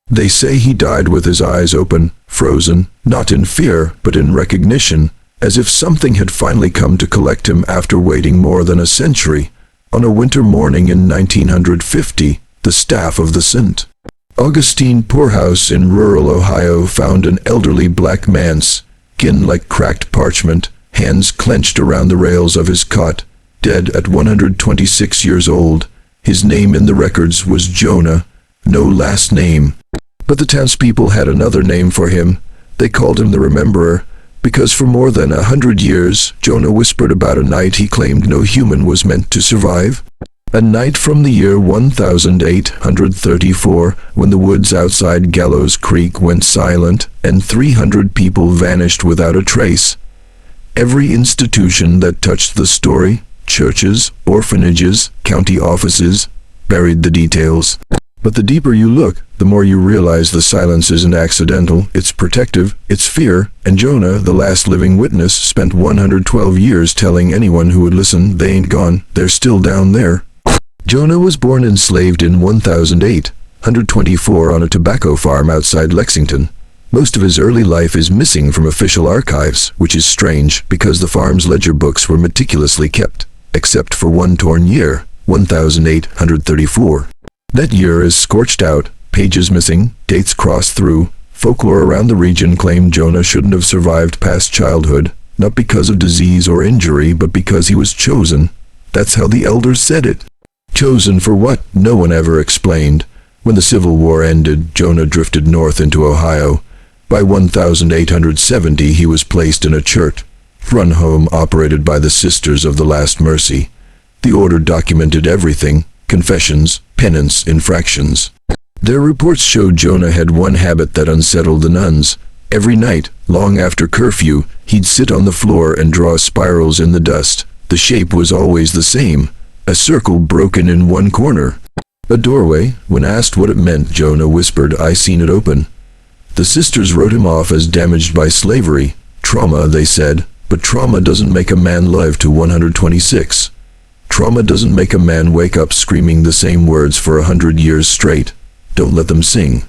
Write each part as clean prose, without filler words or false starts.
They say he died with his eyes open, frozen, not in fear, but in recognition, as if something had finally come to collect him after waiting more than a century. On a winter morning in 1950, the staff of the St. Augustine poorhouse in rural Ohio found an elderly black man's skin like cracked parchment, hands clenched around the rails of his cot, dead at 126 years old. His name in the records was Jonah, no last name. But the townspeople had another name for him. They called him the Rememberer, because for more than 100 years, Jonah whispered about a night he claimed no human was meant to survive. A night from the year 1834, when the woods outside Gallows Creek went silent and 300 people vanished without a trace. Every institution that touched the story, churches, orphanages, county offices, buried the details. But the deeper you look, the more you realize the silence isn't accidental, it's protective, it's fear, and Jonah, the last living witness, spent 112 years telling anyone who would listen, they ain't gone, they're still down there. Jonah was born enslaved in 1824 on a tobacco farm outside Lexington. Most of his early life is missing from official archives, which is strange because the farm's ledger books were meticulously kept, except for one torn year, 1834. That year is scorched out, pages missing, dates crossed through. Folklore around the region claimed Jonah shouldn't have survived past childhood, not because of disease or injury, but because he was chosen. That's how the elders said it. Chosen for what? No one ever explained. When the Civil War ended, Jonah drifted north into Ohio. By 1870, he was placed in a church-run home operated by the Sisters of the Last Mercy. The order documented everything: confessions, penance, infractions. Their reports showed Jonah had one habit that unsettled the nuns. Every night, long after curfew, he'd sit on the floor and draw spirals in the dust. The shape was always the same: a circle broken in one corner. A doorway. When asked what it meant, Jonah whispered, "I seen it open." The sisters wrote him off as damaged by slavery. Trauma, they said, but trauma doesn't make a man live to 126. Trauma doesn't make a man wake up screaming the same words for 100 years straight. Don't let them sing.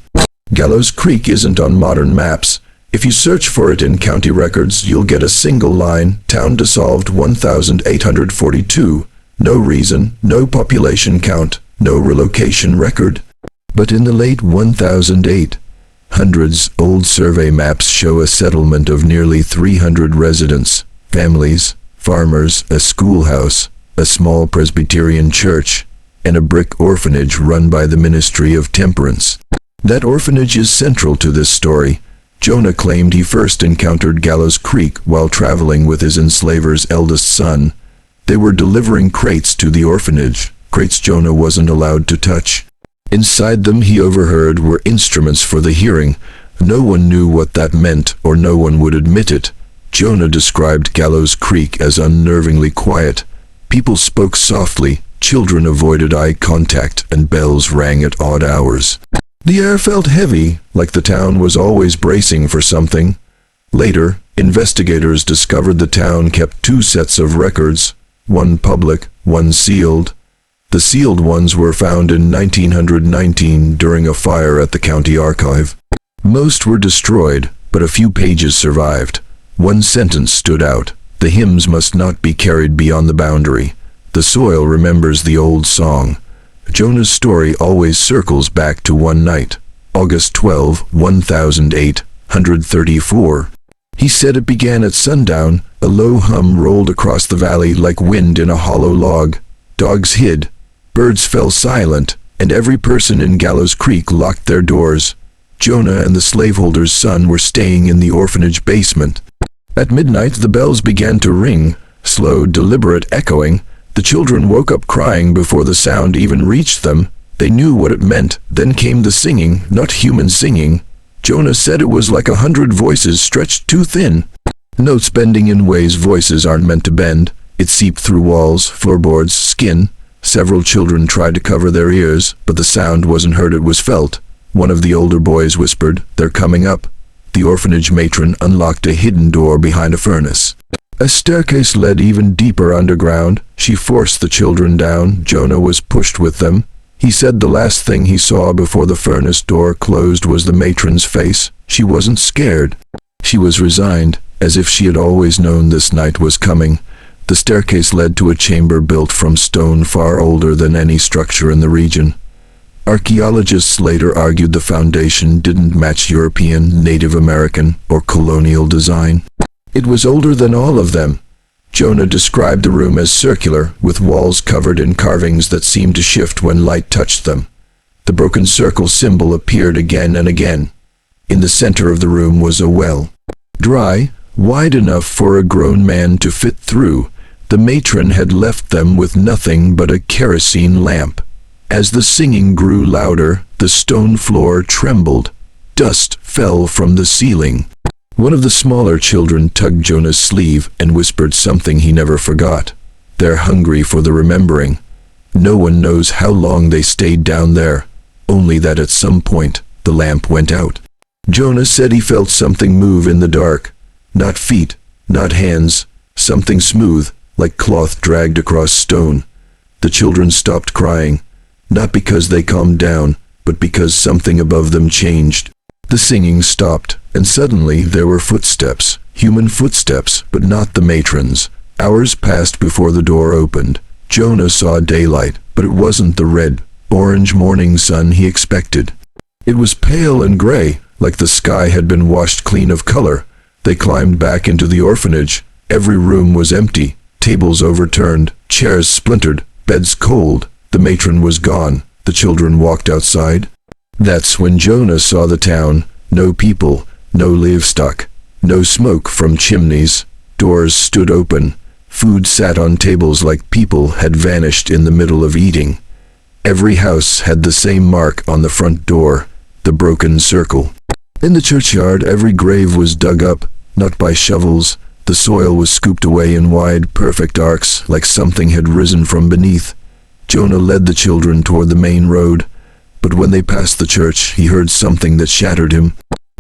Gallows Creek isn't on modern maps. If you search for it in county records, you'll get a single line: town dissolved 1842. No reason, no population count, no relocation record. But in the late 1800s, old survey maps show a settlement of nearly 300 residents, families, farmers, a schoolhouse, a small Presbyterian church, and a brick orphanage run by the Ministry of Temperance. That orphanage is central to this story. Jonah claimed he first encountered Gallows Creek while traveling with his enslaver's eldest son. They were delivering crates to the orphanage, crates Jonah wasn't allowed to touch. Inside them, he overheard, were instruments for the hearing. No one knew what that meant, or no one would admit it. Jonah described Gallows Creek as unnervingly quiet. People spoke softly, children avoided eye contact, and bells rang at odd hours. The air felt heavy, like the town was always bracing for something. Later, investigators discovered the town kept two sets of records, one public, one sealed. The sealed ones were found in 1919 during a fire at the county archive. Most were destroyed, but a few pages survived. One sentence stood out: the hymns must not be carried beyond the boundary. The soil remembers the old song. Jonah's story always circles back to one night, August 12, 1834. He said it began at sundown. A low hum rolled across the valley like wind in a hollow log. Dogs hid, birds fell silent, and every person in Gallows Creek locked their doors. Jonah and the slaveholder's son were staying in the orphanage basement. At midnight, the bells began to ring, slow, deliberate echoing. The children woke up crying before the sound even reached them. They knew what it meant. Then came the singing, not human singing. Jonah said it was like 100 voices stretched too thin. Notes bending in ways voices aren't meant to bend. It seeped through walls, floorboards, skin. Several children tried to cover their ears, but the sound wasn't heard, it was felt. One of the older boys whispered, "They're coming up." The orphanage matron unlocked a hidden door behind a furnace. A staircase led even deeper underground. She forced the children down. Jonah was pushed with them. He said the last thing he saw before the furnace door closed was the matron's face. She wasn't scared. She was resigned, as if she had always known this night was coming. The staircase led to a chamber built from stone far older than any structure in the region. Archaeologists later argued the foundation didn't match European, Native American, or colonial design. It was older than all of them. Jonah described the room as circular, with walls covered in carvings that seemed to shift when light touched them. The broken circle symbol appeared again and again. In the center of the room was a well. Dry, wide enough for a grown man to fit through. The matron had left them with nothing but a kerosene lamp. As the singing grew louder, the stone floor trembled. Dust fell from the ceiling. One of the smaller children tugged Jonah's sleeve and whispered something he never forgot. They're hungry for the remembering. No one knows how long they stayed down there, only that at some point, the lamp went out. Jonah said he felt something move in the dark. Not feet, not hands, something smooth, like cloth dragged across stone. The children stopped crying, not because they calmed down, but because something above them changed. The singing stopped, and suddenly there were footsteps, human footsteps, but not the matron's. Hours passed before the door opened. Jonah saw daylight, but it wasn't the red, orange morning sun he expected. It was pale and gray, like the sky had been washed clean of color. They climbed back into the orphanage. Every room was empty, tables overturned, chairs splintered, beds cold. The matron was gone. The children walked outside. That's when Jonah saw the town. No people, no livestock, no smoke from chimneys. Doors stood open. Food sat on tables like people had vanished in the middle of eating. Every house had the same mark on the front door, the broken circle. In the churchyard, every grave was dug up, not by shovels. The soil was scooped away in wide, perfect arcs, like something had risen from beneath. Jonah led the children toward the main road, but when they passed the church, he heard something that shattered him.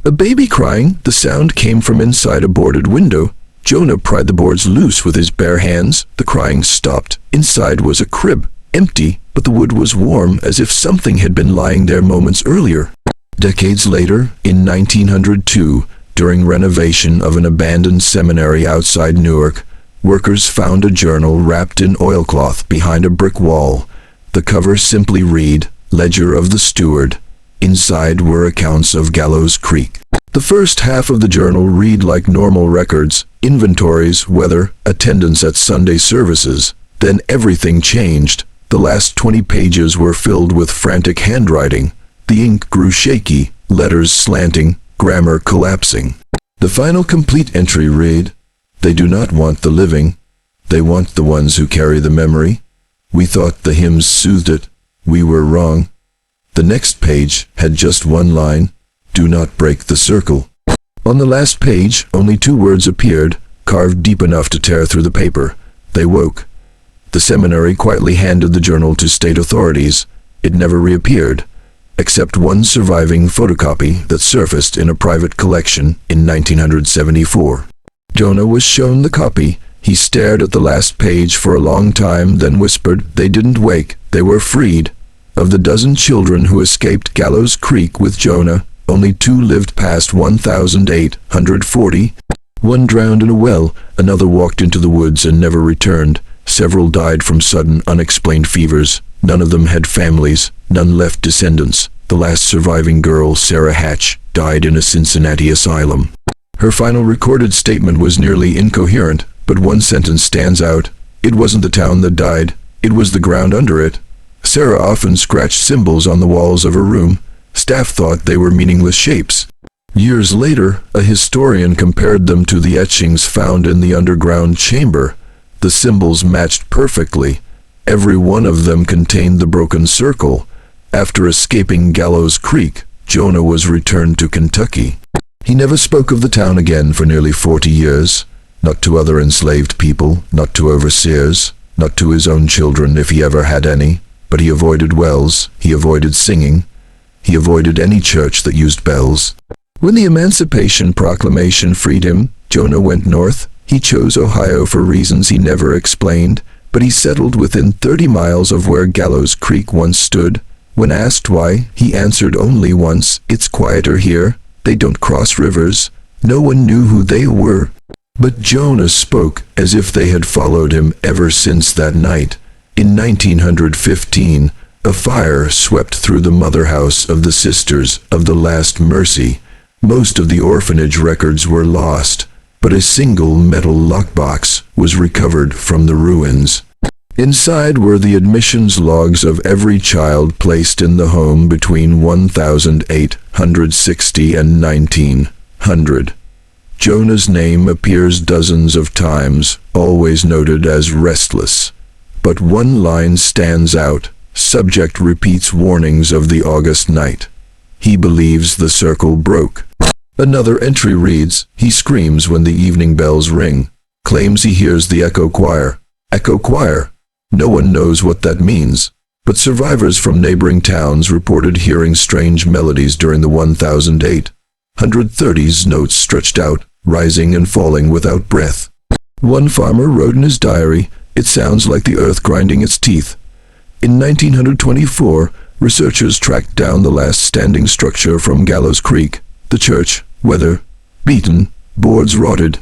A baby crying. The sound came from inside a boarded window. Jonah pried the boards loose with his bare hands. The crying stopped. Inside was a crib, empty, but the wood was warm, as if something had been lying there moments earlier. Decades later, in 1902, during renovation of an abandoned seminary outside Newark, workers found a journal wrapped in oilcloth behind a brick wall. The cover simply read, "Ledger of the Steward." Inside were accounts of Gallow's Creek. The first half of the journal read like normal records, inventories, weather, attendance at Sunday services. Then everything changed. The last 20 pages were filled with frantic handwriting. The ink grew shaky, letters slanting, grammar collapsing. The final complete entry read, "They do not want the living. They want the ones who carry the memory. We thought the hymns soothed it. We were wrong." The next page had just one line, "Do not break the circle." On the last page, only 2 words appeared, carved deep enough to tear through the paper. They woke. The seminary quietly handed the journal to state authorities. It never reappeared, except one surviving photocopy that surfaced in a private collection in 1974. Jonah was shown the copy. He stared at the last page for a long time, then whispered, "They didn't wake, they were freed." Of the dozen children who escaped Gallows Creek with Jonah, only 2 lived past 1,840. One drowned in a well, another walked into the woods and never returned. Several died from sudden, unexplained fevers. None of them had families, none left descendants. The last surviving girl, Sarah Hatch, died in a Cincinnati asylum. Her final recorded statement was nearly incoherent, but one sentence stands out. It wasn't the town that died, it was the ground under it. Sarah often scratched symbols on the walls of her room. Staff thought they were meaningless shapes. Years later, a historian compared them to the etchings found in the underground chamber. The symbols matched perfectly. Every one of them contained the broken circle. After escaping Gallows Creek, Jonah was returned to Kentucky. He never spoke of the town again for nearly 40 years. Not to other enslaved people, not to overseers, not to his own children if he ever had any. But he avoided wells, he avoided singing, he avoided any church that used bells. When the Emancipation Proclamation freed him, Jonah went north. He chose Ohio for reasons he never explained, but he settled within 30 miles of where Gallows Creek once stood. When asked why, he answered only once, "It's quieter here. They don't cross rivers." No one knew who they were. But Jonah spoke as if they had followed him ever since that night. In 1915, a fire swept through the mother house of the Sisters of the Last Mercy. Most of the orphanage records were lost, but a single metal lockbox was recovered from the ruins. Inside were the admissions logs of every child placed in the home between 1860 and 1900. Jonah's name appears dozens of times, always noted as restless. But one line stands out. Subject repeats warnings of the August night. He believes the circle broke. Another entry reads, "He screams when the evening bells ring." Claims he hears the echo choir. Echo choir. No one knows what that means. But survivors from neighboring towns reported hearing strange melodies during the 1830s, notes stretched out, rising and falling without breath. One farmer wrote in his diary, "It sounds like the earth grinding its teeth." In 1924, researchers tracked down the last standing structure from Gallows Creek. The church, weather beaten, boards rotted,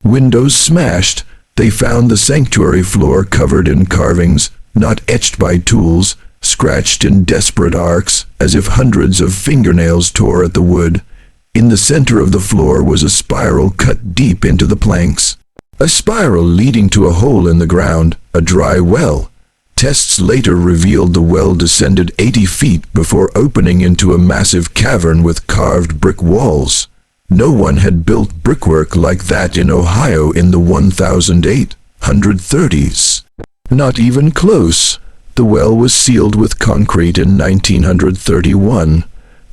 windows smashed. They found the sanctuary floor covered in carvings, not etched by tools, scratched in desperate arcs, as if hundreds of fingernails tore at the wood. In the center of the floor was a spiral cut deep into the planks. A spiral leading to a hole in the ground, a dry well. Tests later revealed the well descended 80 feet before opening into a massive cavern with carved brick walls. No one had built brickwork like that in Ohio in the 1830s. Not even close. The well was sealed with concrete in 1931.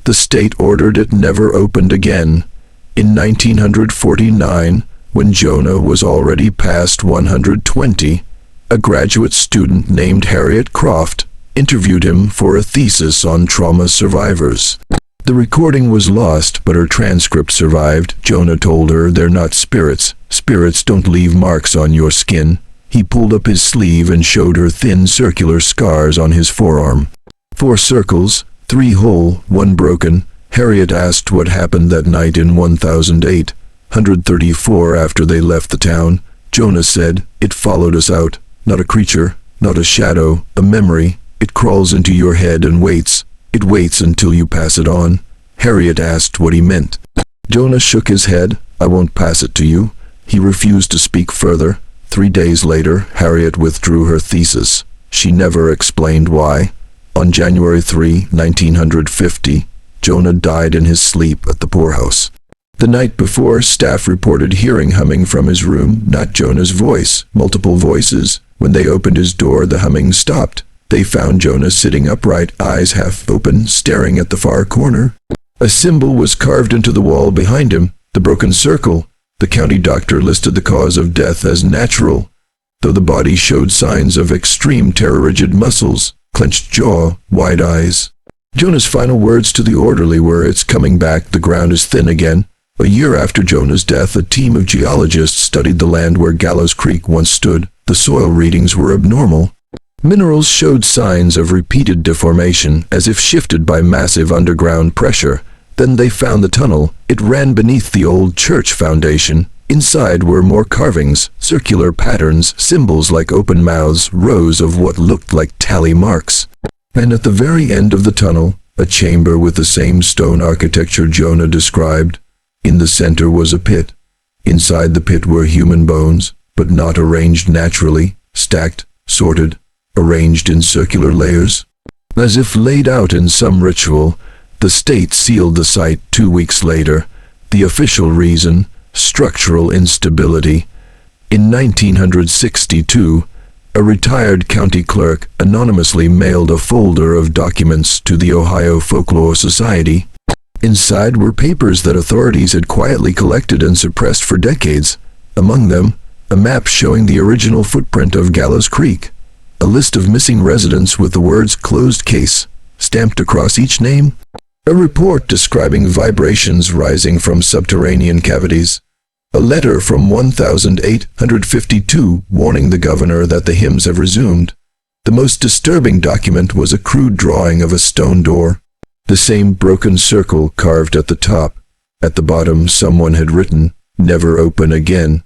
The state ordered it never opened again. In 1949, when Jonah was already past 120, a graduate student named Harriet Croft interviewed him for a thesis on trauma survivors. The recording was lost, but her transcript survived. Jonah told her, "They're not spirits. Spirits don't leave marks on your skin." He pulled up his sleeve and showed her thin circular scars on his forearm. 4 circles, 3 whole, 1 broken. Harriet asked what happened that night in 1834 after they left the town. Jonah said, "It followed us out. Not a creature, not a shadow, a memory. It crawls into your head and waits. It waits until you pass it on." Harriet asked what he meant. Jonah shook his head. "I won't pass it to you." He refused to speak further. 3 days later, Harriet withdrew her thesis. She never explained why. On January 3, 1950, Jonah died in his sleep at the poorhouse. The night before, staff reported hearing humming from his room, not Jonah's voice, multiple voices. When they opened his door, the humming stopped. They found Jonah sitting upright, eyes half open, staring at the far corner. A symbol was carved into the wall behind him, the broken circle. The county doctor listed the cause of death as natural, though the body showed signs of extreme terror, rigid muscles, clenched jaw, wide eyes. Jonah's final words to the orderly were, "It's coming back, the ground is thin again." A year after Jonah's death, a team of geologists studied the land where Gallows Creek once stood. The soil readings were abnormal. Minerals showed signs of repeated deformation, as if shifted by massive underground pressure. Then they found the tunnel. It ran beneath the old church foundation. Inside were more carvings, circular patterns, symbols like open mouths, rows of what looked like tally marks. And at the very end of the tunnel, a chamber with the same stone architecture Jonah described. In the center was a pit. Inside the pit were human bones, but not arranged naturally, stacked, sorted, arranged in circular layers. As if laid out in some ritual, the state sealed the site 2 weeks later. The official reason, structural instability. In 1962, a retired county clerk anonymously mailed a folder of documents to the Ohio Folklore Society. Inside were papers that authorities had quietly collected and suppressed for decades. Among them, a map showing the original footprint of Gallows Creek, a list of missing residents with the words "closed case" stamped across each name, a report describing vibrations rising from subterranean cavities, a letter from 1852 warning the governor that the hymns have resumed. The most disturbing document was a crude drawing of a stone door. The same broken circle carved at the top. At the bottom, someone had written, "Never open again."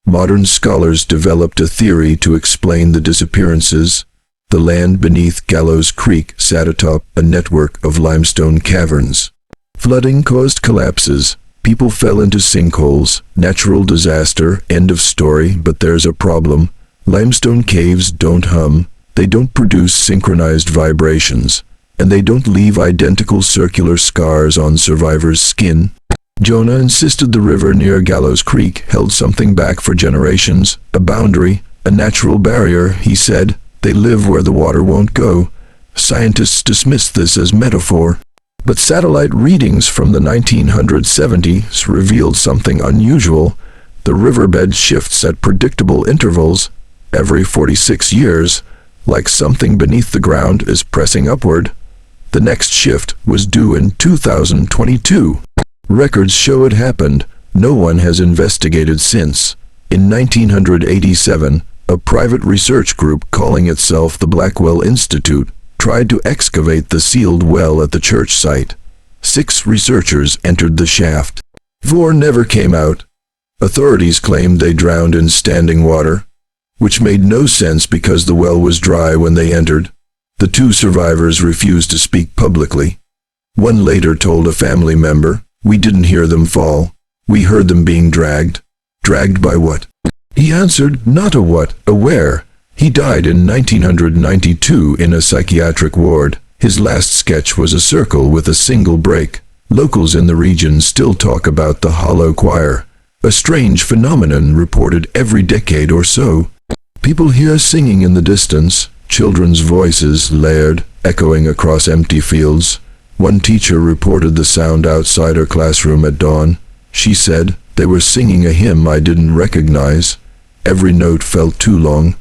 Modern scholars developed a theory to explain the disappearances. The land beneath Gallows Creek sat atop a network of limestone caverns. Flooding caused collapses. People fell into sinkholes. Natural disaster, end of story, but there's a problem. Limestone caves don't hum. They don't produce synchronized vibrations. And they don't leave identical circular scars on survivors' skin. Jonah insisted the river near Gallows Creek held something back for generations, a boundary, a natural barrier, he said. They live where the water won't go. Scientists dismissed this as metaphor. But satellite readings from the 1970s revealed something unusual. The riverbed shifts at predictable intervals, every 46 years, like something beneath the ground is pressing upward. The next shift was due in 2022. Records show it happened. No one has investigated since. In 1987, a private research group calling itself the Blackwell Institute tried to excavate the sealed well at the church site. 6 researchers entered the shaft. 4 never came out. Authorities claimed they drowned in standing water, which made no sense because the well was dry when they entered. The 2 survivors refused to speak publicly. One later told a family member, "We didn't hear them fall. We heard them being dragged." Dragged by what? He answered, not a what, a where. He died in 1992 in a psychiatric ward. His last sketch was a circle with a single break. Locals in the region still talk about the hollow choir, a strange phenomenon reported every decade or so. People hear singing in the distance, children's voices layered, echoing across empty fields. One teacher reported the sound outside her classroom at dawn. She said, "They were singing a hymn I didn't recognize. Every note felt too long."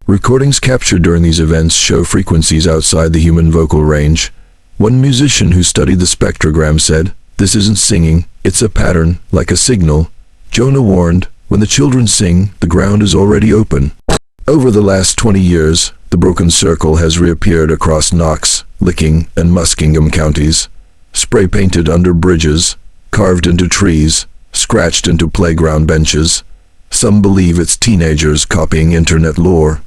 Recordings captured during these events show frequencies outside the human vocal range. One musician who studied the spectrogram said, "This isn't singing, it's a pattern, like a signal." Jonah warned, "When the children sing, the ground is already open." Over the last 20 years, the broken circle has reappeared across Knox, Licking, and Muskingum counties. Spray-painted under bridges, carved into trees, scratched into playground benches. Some believe it's teenagers copying internet lore.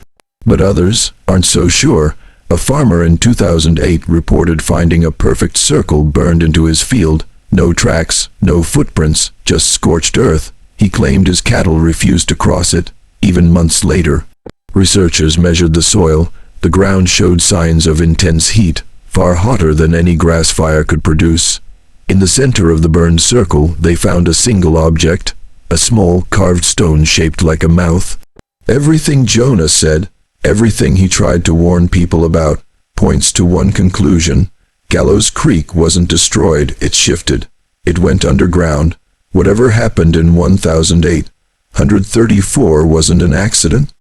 But others aren't so sure. A farmer in 2008 reported finding a perfect circle burned into his field. No tracks, no footprints, just scorched earth. He claimed his cattle refused to cross it, even months later. Researchers measured the soil. The ground showed signs of intense heat, far hotter than any grass fire could produce. In the center of the burned circle, they found a single object, a small carved stone shaped like a mouth. Everything Jonah said, everything he tried to warn people about, points to one conclusion. Gallows Creek wasn't destroyed, it shifted. It went underground. Whatever happened in 1834 wasn't an accident.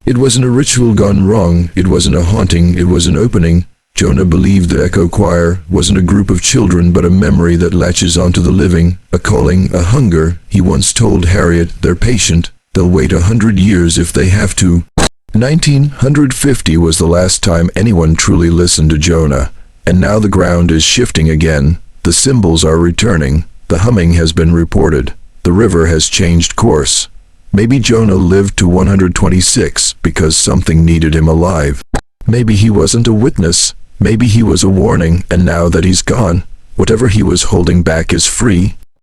It wasn't a ritual gone wrong, it wasn't a haunting, it was an opening. Jonah believed the echo choir wasn't a group of children but a memory that latches onto the living, a calling, a hunger. He once told Harriet, "They're patient, they'll wait 100 years if they have to." 1950 was the last time anyone truly listened to Jonah, and now the ground is shifting again. The symbols are returning, the humming has been reported, the river has changed course. Maybe Jonah lived to 126 because something needed him alive. Maybe he wasn't a witness. Maybe he was a warning, and now that he's gone, whatever he was holding back is free.